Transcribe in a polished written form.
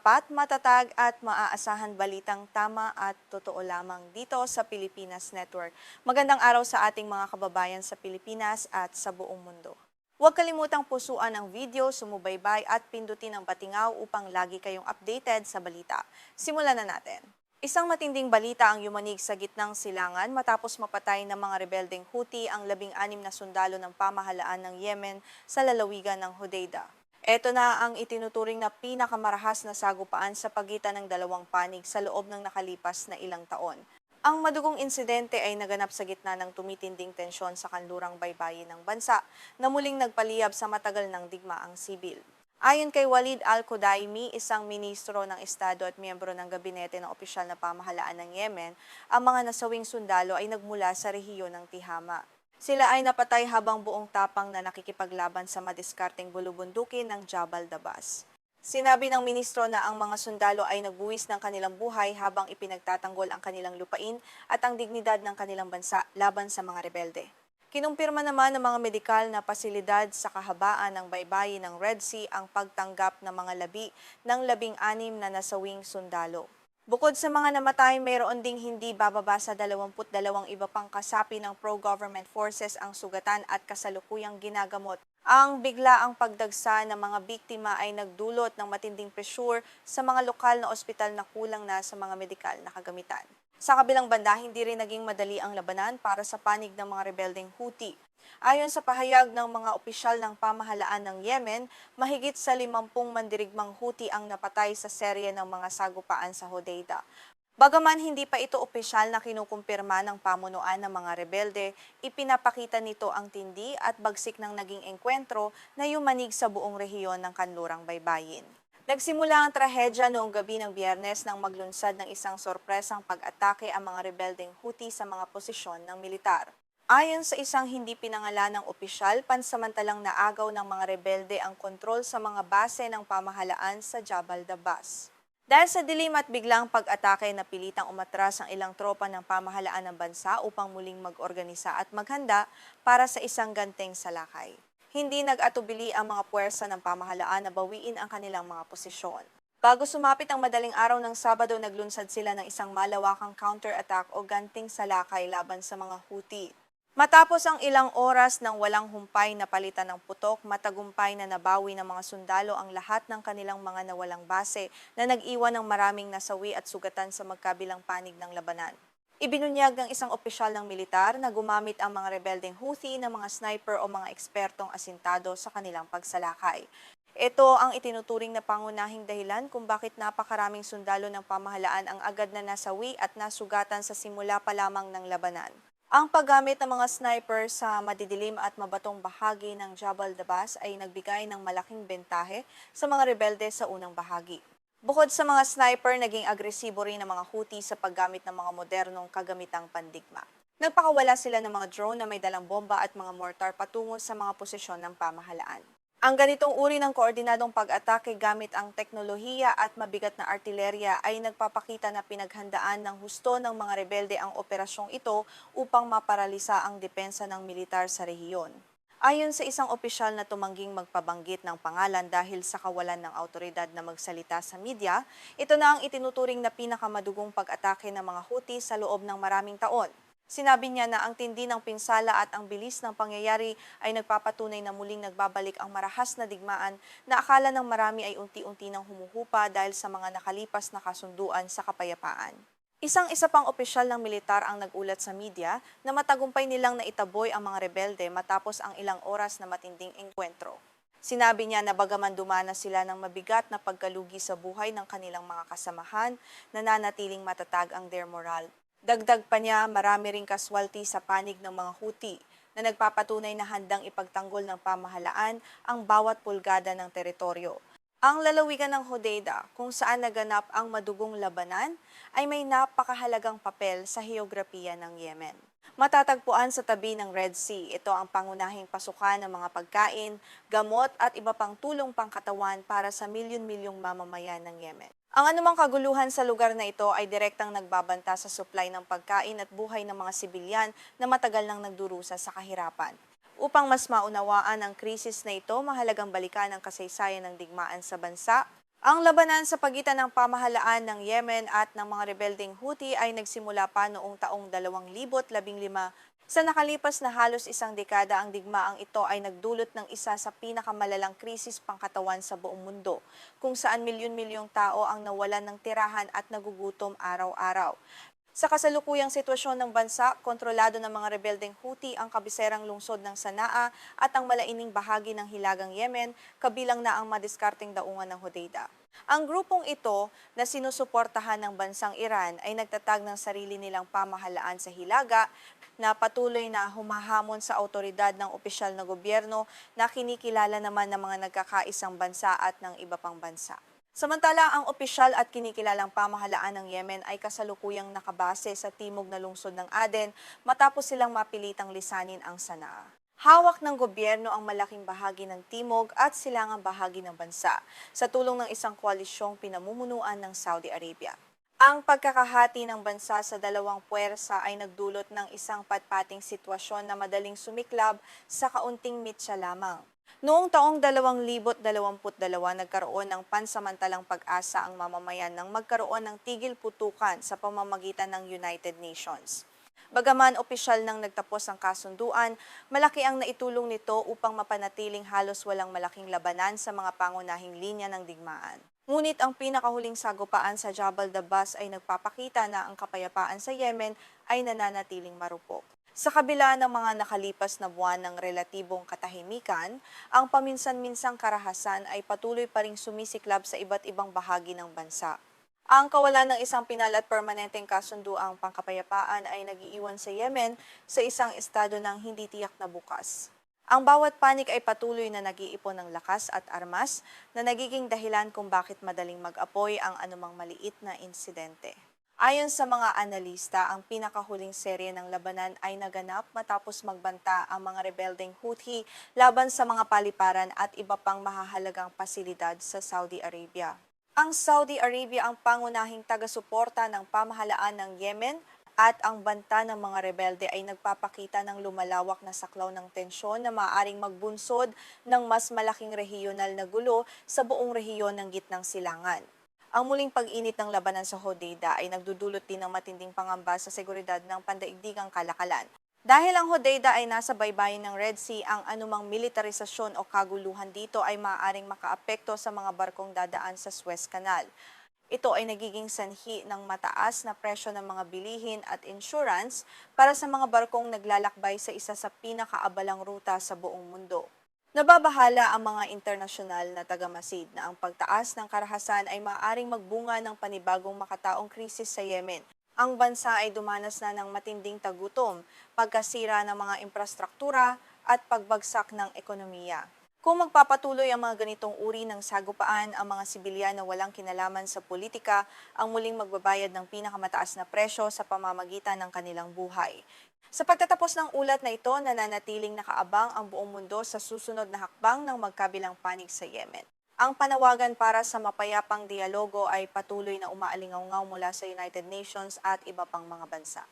tapat, matatag at maaasahan balitang tama at totoo lamang dito sa Pilipinas Network. Magandang araw sa ating mga kababayan sa Pilipinas at sa buong mundo. Huwag kalimutang pusuan ang video, sumubaybay at pindutin ang patingaw upang lagi kayong updated sa balita. Simulan na natin. Isang matinding balita ang yumanig sa gitnang silangan matapos mapatay ng mga rebeldeng Houthi ang 16 na sundalo ng pamahalaan ng Yemen sa lalawigan ng Hodeida. Ito na ang itinuturing na pinakamarahas na sagupaan sa pagitan ng dalawang panig sa loob ng nakalipas na ilang taon. Ang madugong insidente ay naganap sa gitna ng tumitinding tensyon sa kanlurang baybayin ng bansa na muling nagpaliyab sa matagal ng digmaang sibil. Ayon kay Walid Al-Qudaimi, isang ministro ng Estado at miyembro ng gabinete ng opisyal na pamahalaan ng Yemen, ang mga nasawing sundalo ay nagmula sa rehiyon ng Tihama. Sila ay napatay habang buong tapang na nakikipaglaban sa madiskarteng bulubundukin ng Jabal Dabas. Sinabi ng ministro na ang mga sundalo ay nagbuwis ng kanilang buhay habang ipinagtatanggol ang kanilang lupain at ang dignidad ng kanilang bansa laban sa mga rebelde. Kinumpirma naman ng mga medikal na pasilidad sa kahabaan ng baybayin ng Red Sea ang pagtanggap ng mga labi ng 16 na nasawing sundalo. Bukod sa mga namatay, mayroon ding hindi bababa sa 22 iba pang kasapi ng pro-government forces ang sugatan at kasalukuyang ginagamot. Ang biglaang pagdagsa ng mga biktima ay nagdulot ng matinding pressure sa mga lokal na ospital na kulang na sa mga medikal na kagamitan. Sa kabilang banda, hindi rin naging madali ang labanan para sa panig ng mga rebeldeng Houthi. Ayon sa pahayag ng mga opisyal ng pamahalaan ng Yemen, mahigit sa 50 mandirigmang Houthi ang napatay sa serye ng mga sagupaan sa Hodeida. Bagaman hindi pa ito opisyal na kinukumpirma ng pamunuan ng mga rebelde, ipinapakita nito ang tindi at bagsik ng naging engkwentro na yumanig sa buong rehiyon ng kanlurang baybayin. Nagsimula ang trahedya noong gabi ng Biyernes nang maglunsad ng isang sorpresang pag-atake ang mga rebeldeng Houthi sa mga posisyon ng militar. Ayon sa isang hindi pinangalanang opisyal, pansamantalang naagaw ng mga rebelde ang kontrol sa mga base ng pamahalaan sa Jabal Dabas. Dahil sa dilim at biglang pag-atake, napilitang umatras ang ilang tropa ng pamahalaan ng bansa upang muling mag-organisa at maghanda para sa isang ganteng salakay. Hindi nag-atubili ang mga puwersa ng pamahalaan na bawiin ang kanilang mga posisyon. Bago sumapit ang madaling araw ng Sabado, naglunsad sila ng isang malawakang counter-attack o ganting salakay laban sa mga Houthi. Matapos ang ilang oras ng walang humpay na palitan ng putok, matagumpay na nabawi ng mga sundalo ang lahat ng kanilang mga nawalang base na nag-iwan ng maraming nasawi at sugatan sa magkabilang panig ng labanan. Ibinunyag ng isang opisyal ng militar na gumamit ang mga rebeldeng Houthi ng mga sniper o mga ekspertong asintado sa kanilang pagsalakay. Ito ang itinuturing na pangunahing dahilan kung bakit napakaraming sundalo ng pamahalaan ang agad na nasawi at nasugatan sa simula pa lamang ng labanan. Ang paggamit ng mga sniper sa madidilim at mabatong bahagi ng Jabal Dabas ay nagbigay ng malaking bentahe sa mga rebelde sa unang bahagi. Bukod sa mga sniper, naging agresibo rin ang mga Houthi sa paggamit ng mga modernong kagamitang pandigma. Nagpakawala sila ng mga drone na may dalang bomba at mga mortar patungo sa mga posisyon ng pamahalaan. Ang ganitong uri ng koordinadong pag-atake gamit ang teknolohiya at mabigat na artilerya ay nagpapakita na pinaghandaan ng husto ng mga rebelde ang operasyong ito upang maparalisa ang depensa ng militar sa rehiyon. Ayon sa isang opisyal na tumangging magpabanggit ng pangalan dahil sa kawalan ng awtoridad na magsalita sa media, ito na ang itinuturing na pinakamadugong pag-atake ng mga Houthi sa loob ng maraming taon. Sinabi niya na ang tindi ng pinsala at ang bilis ng pangyayari ay nagpapatunay na muling nagbabalik ang marahas na digmaan na akala ng marami ay unti-unti nang humuhupa dahil sa mga nakalipas na kasunduan sa kapayapaan. Isa pang opisyal ng militar ang nagulat sa media na matagumpay nilang naitaboy ang mga rebelde matapos ang ilang oras na matinding engkwentro. Sinabi niya na bagaman dumanas sila ng mabigat na pagkalugi sa buhay ng kanilang mga kasamahan, nananatiling matatag ang their moral. Dagdag pa niya, marami ring kaswalti sa panig ng mga Houthi na nagpapatunay na handang ipagtanggol ng pamahalaan ang bawat pulgada ng teritoryo. Ang lalawigan ng Hodeida, kung saan naganap ang madugong labanan, ay may napakahalagang papel sa heograpiya ng Yemen. Matatagpuan sa tabi ng Red Sea, ito ang pangunahing pasukan ng mga pagkain, gamot at iba pang tulong pangkatawan para sa milyon-milyong mamamayan ng Yemen. Ang anumang kaguluhan sa lugar na ito ay direktang nagbabanta sa supply ng pagkain at buhay ng mga sibilyan na matagal nang nagdurusa sa kahirapan. Upang mas maunawaan ang krisis na ito, mahalagang balikan ang kasaysayan ng digmaan sa bansa, Ang labanan sa pagitan ng pamahalaan ng Yemen at ng mga rebeldeng Houthi ay nagsimula pa noong taong 2015. Sa nakalipas na halos isang dekada, ang digmaang ito ay nagdulot ng isa sa pinakamalalang krisis pangkatawan sa buong mundo, kung saan milyon-milyong tao ang nawalan ng tirahan at nagugutom araw-araw. Sa kasalukuyang sitwasyon ng bansa, kontrolado ng mga rebeldeng Houthi ang kabiserang lungsod ng Sanaa at ang malaining bahagi ng Hilagang Yemen, kabilang na ang madiskarteng daungan ng Hodeida. Ang grupong ito na sinusuportahan ng bansang Iran ay nagtatag ng sarili nilang pamahalaan sa Hilaga na patuloy na humahamon sa autoridad ng opisyal na gobyerno na kinikilala naman ng mga nagkakaisang bansa at ng iba pang bansa. Samantala, ang opisyal at kinikilalang pamahalaan ng Yemen ay kasalukuyang nakabase sa timog na lungsod ng Aden matapos silang mapilitang lisanin ang Sanaa. Hawak ng gobyerno ang malaking bahagi ng timog at silangang bahagi ng bansa sa tulong ng isang koalisyong pinamumunuan ng Saudi Arabia. Ang pagkakahati ng bansa sa dalawang puwersa ay nagdulot ng isang patpating sitwasyon na madaling sumiklab sa kaunting mitsa lamang. Noong taong 2022, nagkaroon ng pansamantalang pag-asa ang mamamayan nang magkaroon ng tigil putukan sa pamamagitan ng United Nations. Bagaman opisyal nang nagtapos ang kasunduan, malaki ang naitulong nito upang mapanatiling halos walang malaking labanan sa mga pangunahing linya ng digmaan. Ngunit ang pinakahuling sagupaan sa Jabal Dabas ay nagpapakita na ang kapayapaan sa Yemen ay nananatiling marupok. Sa kabila ng mga nakalipas na buwan ng relatibong katahimikan, ang paminsan-minsang karahasan ay patuloy pa ring sumisiklab sa iba't ibang bahagi ng bansa. Ang kawalan ng isang pinal at permanenteng kasunduang pangkapayapaan ay nagiiwan sa Yemen sa isang estado ng hindi tiyak na bukas. Ang bawat panig ay patuloy na nag-iipon ng lakas at armas na nagiging dahilan kung bakit madaling mag-apoy ang anumang maliit na insidente. Ayon sa mga analista, ang pinakahuling serye ng labanan ay naganap matapos magbanta ang mga rebeldeng Houthi laban sa mga paliparan at iba pang mahahalagang pasilidad sa Saudi Arabia. Ang Saudi Arabia ang pangunahing taga-suporta ng pamahalaan ng Yemen at ang banta ng mga rebelde ay nagpapakita ng lumalawak na saklaw ng tensyon na maaaring magbunsod ng mas malaking rehiyonal na gulo sa buong rehiyon ng Gitnang Silangan. Ang muling pag-init ng labanan sa Hodeida ay nagdudulot din ng matinding pangamba sa seguridad ng pandaigdigang kalakalan. Dahil ang Hodeida ay nasa baybayin ng Red Sea, ang anumang militarisasyon o kaguluhan dito ay maaaring makaapekto sa mga barkong dadaan sa Suez Canal. Ito ay nagiging sanhi ng mataas na presyo ng mga bilihin at insurance para sa mga barkong naglalakbay sa isa sa pinakaabalang ruta sa buong mundo. Nababahala ang mga internasyonal na tagamasid na ang pagtaas ng karahasan ay maaaring magbunga ng panibagong makataong krisis sa Yemen. Ang bansa ay dumanas na ng matinding tagutom, pagkasira ng mga infrastruktura at pagbagsak ng ekonomiya. Kung magpapatuloy ang mga ganitong uri ng sagupaan, ang mga sibilyan na walang kinalaman sa politika ang muling magbabayad ng pinakamataas na presyo sa pamamagitan ng kanilang buhay. Sa pagtatapos ng ulat na ito, nananatiling nakaabang ang buong mundo sa susunod na hakbang ng magkabilang panig sa Yemen. Ang panawagan para sa mapayapang dialogo ay patuloy na umaalingaw mula sa United Nations at iba pang mga bansa.